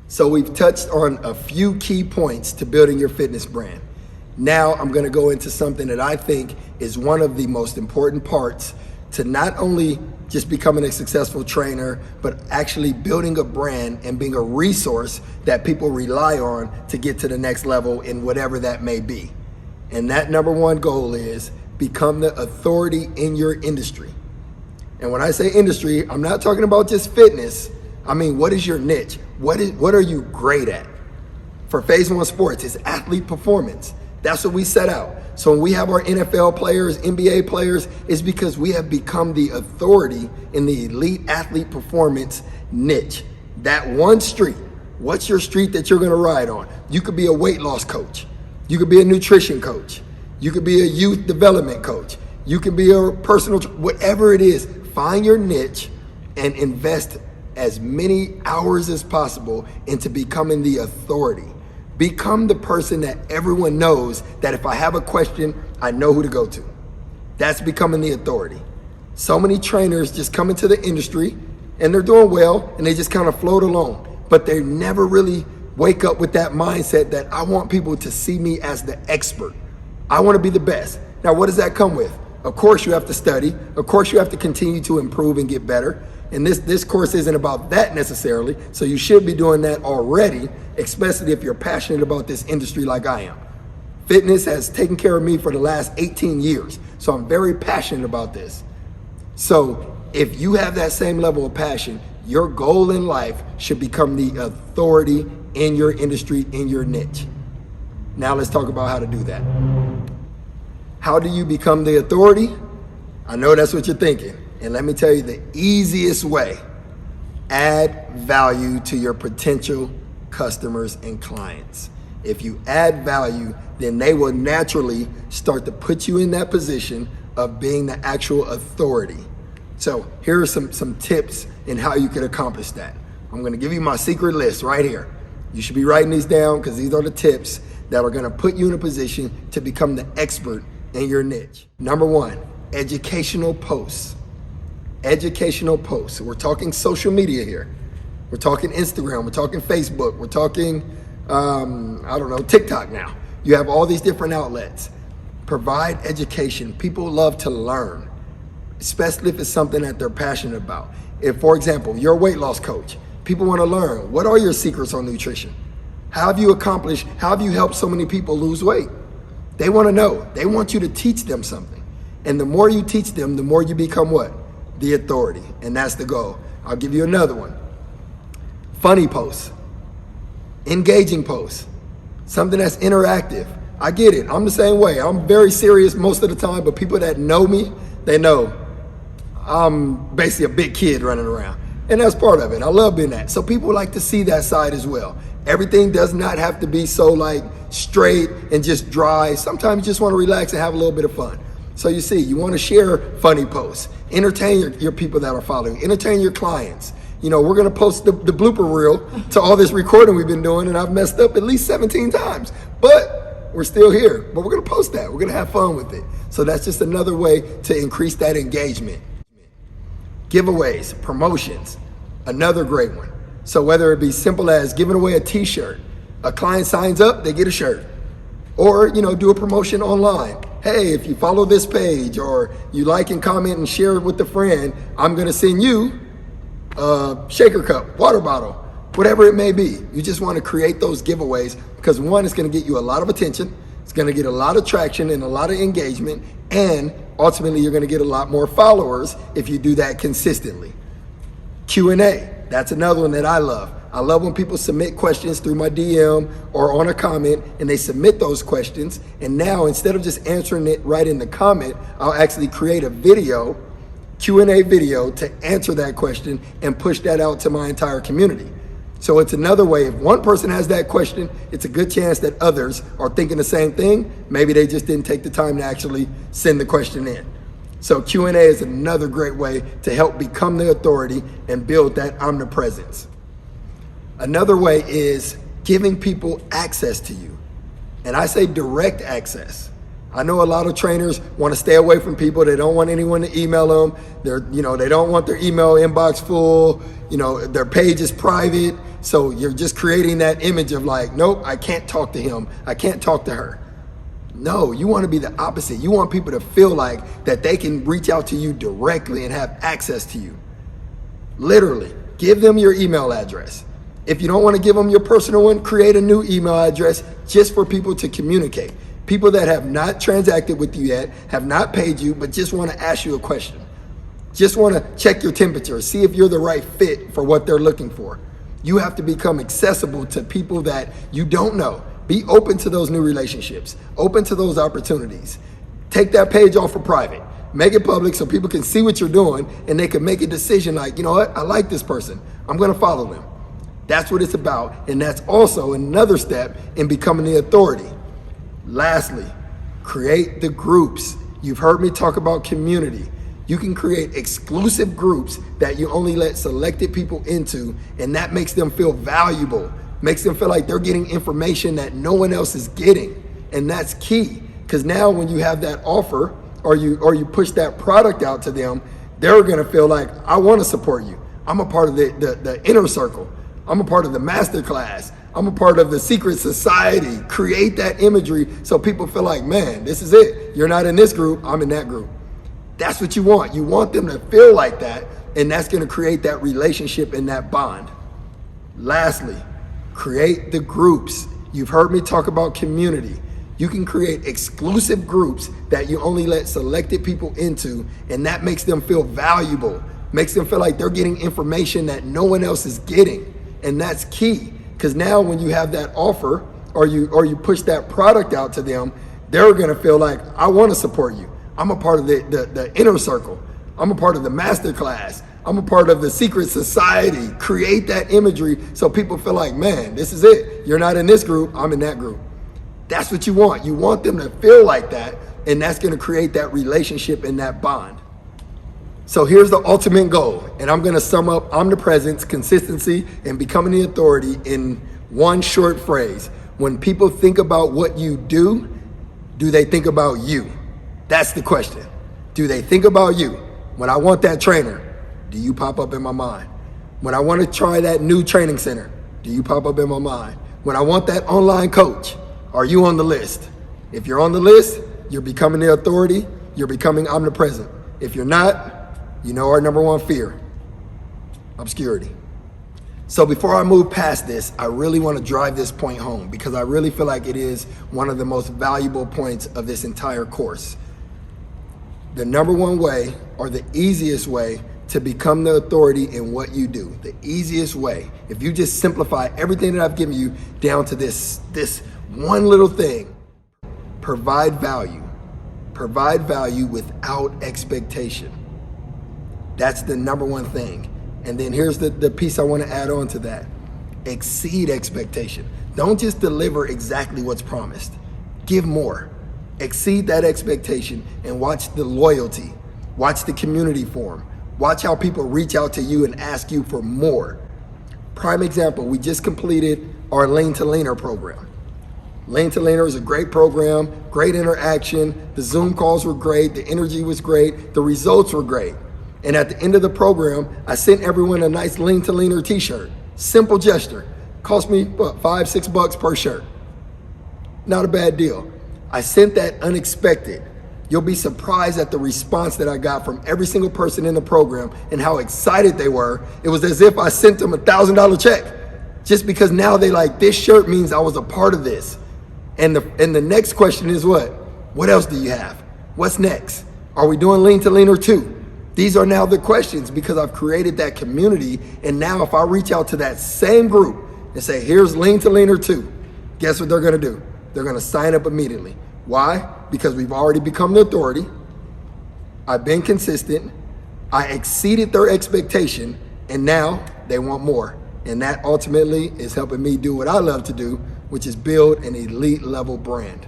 So we've touched on a few key points to building your fitness brand. Now I'm gonna go into something that I think is one of the most important parts to not only just becoming a successful trainer, but actually building a brand and being a resource that people rely on to get to the next level in whatever that may be. And that number one goal is become the authority in your industry. And when I say industry, I'm not talking about just fitness. I mean, what is your niche? What are you great at? For Phase One Sports, it's athlete performance. That's what we set out. So when we have our NFL players, NBA players, it's because we have become the authority in the elite athlete performance niche. That one street. What's your street that you're gonna ride on? You could be a weight loss coach. You could be a nutrition coach. You could be a youth development coach. You could be a personal, whatever it is, find your niche and invest as many hours as possible into becoming the authority. Become the person that everyone knows that if I have a question, I know who to go to. That's becoming the authority. So many trainers just come into the industry and they're doing well and they just kind of float along, but they never really wake up with that mindset that I want people to see me as the expert. I want to be the best. Now, what does that come with? Of course you have to study. Of course you have to continue to improve and get better. And this course isn't about that necessarily, so you should be doing that already, especially if you're passionate about this industry like I am. Fitness has taken care of me for the last 18 years, so I'm very passionate about this. So if you have that same level of passion, your goal in life should become the authority in your industry, in your niche. Now let's talk about how to do that. How do you become the authority? I know that's what you're thinking. And let me tell you the easiest way: add value to your potential customers and clients. If you add value, then they will naturally start to put you in that position of being the actual authority. So here are some tips in how you can accomplish that. I'm gonna give you my secret list right here. You should be writing these down because these are the tips that are gonna put you in a position to become the expert in your niche. Number one, educational posts. Educational posts. We're talking social media here. We're talking Instagram, we're talking Facebook, we're talking, TikTok now. You have all these different outlets. Provide education. People love to learn, especially if it's something that they're passionate about. If, for example, you're a weight loss coach, people want to learn, what are your secrets on nutrition? How have you helped so many people lose weight? They want to know. They want you to teach them something. And the more you teach them, the more you become what? The authority. And that's the goal. I'll give you another one. Funny posts. Engaging posts. Something that's interactive. I get it. I'm the same way. I'm very serious most of the time, but people that know me, they know I'm basically a big kid running around. And that's part of it. I love being that. So people like to see that side as well. Everything does not have to be so like straight and just dry. Sometimes you just want to relax and have a little bit of fun. So you see, you want to share funny posts, entertain your people that are following, entertain your clients. You know, we're going to post the blooper reel to all this recording we've been doing, and I've messed up at least 17 times, but we're still here. But we're going to post that. We're going to have fun with it. So that's just another way to increase that engagement. Giveaways, promotions, another great one. So whether it be simple as giving away a t-shirt, a client signs up, they get a shirt. Or, do a promotion online. Hey, if you follow this page or you like and comment and share it with a friend, I'm gonna send you a shaker cup, water bottle, whatever it may be. You just wanna create those giveaways because one, it's gonna get you a lot of attention, it's gonna get a lot of traction and a lot of engagement, and ultimately you're gonna get a lot more followers if you do that consistently. Q&A, that's another one that I love. I love when people submit questions through my DM or on a comment, and they submit those questions. And now instead of just answering it right in the comment, I'll actually create a video, Q&A video, to answer that question and push that out to my entire community. So it's another way. If one person has that question, it's a good chance that others are thinking the same thing. Maybe they just didn't take the time to actually send the question in. So Q&A is another great way to help become the authority and build that omnipresence. Another way is giving people access to you. And I say direct access. I know a lot of trainers want to stay away from people. They don't want anyone to email them. They don't want their email inbox full. Their page is private. So you're just creating that image of like, nope, I can't talk to him. I can't talk to her. No, you want to be the opposite. You want people to feel like that they can reach out to you directly and have access to you. Literally, give them your email address. If you don't want to give them your personal one, create a new email address just for people to communicate. People that have not transacted with you yet, have not paid you, but just want to ask you a question. Just want to check your temperature, see if you're the right fit for what they're looking for. You have to become accessible to people that you don't know. Be open to those new relationships, open to those opportunities. Take that page off of private, make it public so people can see what you're doing and they can make a decision like, you know what, I like this person, I'm gonna follow them. That's what it's about, and that's also another step in becoming the authority. Lastly, create the groups. You've heard me talk about community. You can create exclusive groups that you only let selected people into, and that makes them feel valuable, makes them feel like they're getting information that no one else is getting. And that's key, because now when you have that offer or you push that product out to them, they're gonna feel like, I wanna support you. I'm a part of the inner circle. I'm a part of the master class. I'm a part of the secret society. Create that imagery so people feel like, man, this is it. You're not in this group, I'm in that group. That's what you want. You want them to feel like that, and that's gonna create that relationship and that bond. Lastly, create the groups. You've heard me talk about community. You can create exclusive groups that you only let selected people into, and that makes them feel valuable, makes them feel like they're getting information that no one else is getting. And that's key, because now when you have that offer or you push that product out to them, they're gonna feel like, I wanna support you. I'm a part of the inner circle. I'm a part of the master class. I'm a part of the secret society. Create that imagery so people feel like, man, this is it. You're not in this group, I'm in that group. That's what you want. You want them to feel like that, and that's gonna create that relationship and that bond. So here's the ultimate goal, and I'm gonna sum up omnipresence, consistency, and becoming the authority in one short phrase. When people think about what you do they think about you? That's the question. Do they think about you? When I want that trainer, do you pop up in my mind? When I want to try that new training center, do you pop up in my mind? When I want that online coach, are you on the list? If you're on the list, you're becoming the authority, you're becoming omnipresent. If you're not, you know our number one fear, obscurity. So before I move past this, I really want to drive this point home because I really feel like it is one of the most valuable points of this entire course. The number one way, or the easiest way, to become the authority in what you do, the easiest way, if you just simplify everything that I've given you down to this one little thing, provide value. Provide value without expectation. That's the number one thing. And then here's the piece I want to add on to that. Exceed expectation. Don't just deliver exactly what's promised. Give more. Exceed that expectation and watch the loyalty. Watch the community form. Watch how people reach out to you and ask you for more. Prime example, we just completed our Lean to Leaner program. Lean to Leaner is a great program, great interaction. The Zoom calls were great. The energy was great. The results were great. And at the end of the program, I sent everyone a nice Lean to Leaner t-shirt. Simple gesture. Cost me what, $5-6 per shirt. Not a bad deal. I sent that unexpected. You'll be surprised at the response that I got from every single person in the program and how excited they were. It was as if I sent them $1,000 check just because now they like, this shirt means I was a part of this. And the next question is what? What else do you have? What's next? Are we doing Lean to Leaner 2? These are now the questions because I've created that community. And now if I reach out to that same group and say, here's Lean to Leaner 2, guess what they're gonna do? They're gonna sign up immediately. Why? Because we've already become the authority. I've been consistent. I exceeded their expectation, and now they want more. And that ultimately is helping me do what I love to do, which is build an elite level brand.